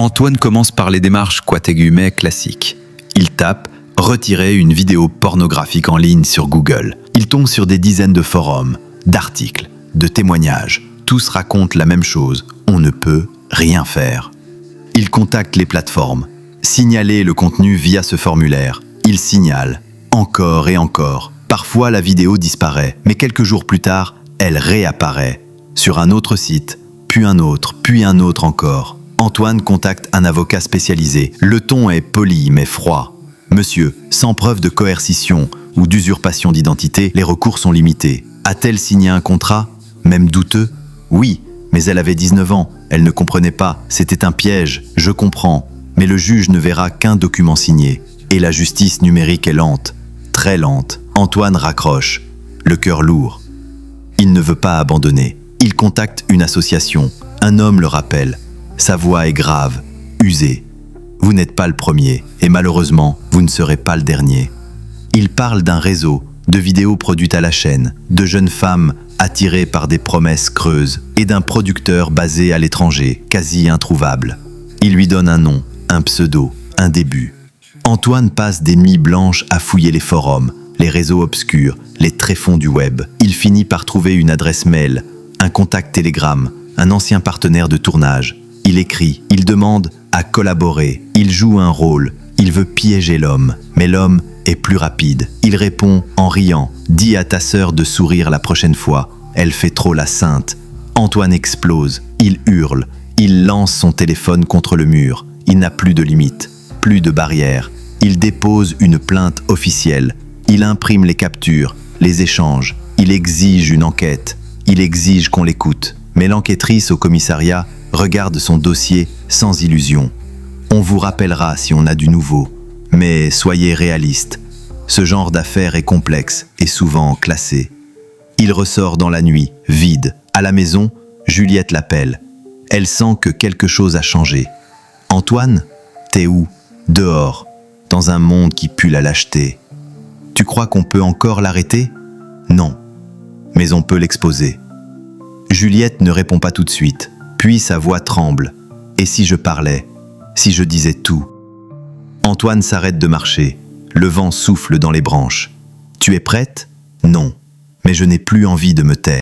Antoine commence par les démarches quatégumais classiques. Il tape « Retirer une vidéo pornographique en ligne sur Google ». Il tombe sur des dizaines de forums, d'articles, de témoignages. Tous racontent la même chose, on ne peut rien faire. Il contacte les plateformes. Signaler le contenu via ce formulaire. Il signale, encore et encore. Parfois la vidéo disparaît, mais quelques jours plus tard, elle réapparaît. Sur un autre site, puis un autre encore. Antoine contacte un avocat spécialisé. Le ton est poli mais froid. Monsieur, sans preuve de coercition ou d'usurpation d'identité, les recours sont limités. A-t-elle signé un contrat, même douteux? Oui, mais elle avait 19 ans, elle ne comprenait pas, c'était un piège, je comprends. Mais le juge ne verra qu'un document signé. Et la justice numérique est lente, très lente. Antoine raccroche, le cœur lourd. Il ne veut pas abandonner. Il contacte une association. Un homme le rappelle. Sa voix est grave, usée. Vous n'êtes pas le premier, et malheureusement, vous ne serez pas le dernier. Il parle d'un réseau, de vidéos produites à la chaîne, de jeunes femmes attirées par des promesses creuses, et d'un producteur basé à l'étranger, quasi introuvable. Il lui donne un nom, un pseudo, un début. Antoine passe des nuits blanches à fouiller les forums, les réseaux obscurs, les tréfonds du web. Il finit par trouver une adresse mail, un contact Telegram, un ancien partenaire de tournage. Il écrit, il demande à collaborer, il joue un rôle, il veut piéger l'homme, mais l'homme est plus rapide. Il répond en riant, dis à ta sœur de sourire la prochaine fois, elle fait trop la sainte. Antoine explose, il hurle, il lance son téléphone contre le mur, il n'a plus de limite, plus de barrière. Il dépose une plainte officielle, il imprime les captures, les échanges, il exige une enquête, il exige qu'on l'écoute. Mais l'enquêtrice au commissariat regarde son dossier sans illusion. On vous rappellera si on a du nouveau, mais soyez réaliste. Ce genre d'affaire est complexe et souvent classé. Il ressort dans la nuit, vide. À la maison, Juliette l'appelle. Elle sent que quelque chose a changé. Antoine, t'es où? Dehors, dans un monde qui pue la lâcheté. Tu crois qu'on peut encore l'arrêter? Non, mais on peut l'exposer. Juliette ne répond pas tout de suite, puis sa voix tremble. Et si je parlais? Si je disais tout? Antoine s'arrête de marcher. Le vent souffle dans les branches. Tu es prête? Non, mais je n'ai plus envie de me taire.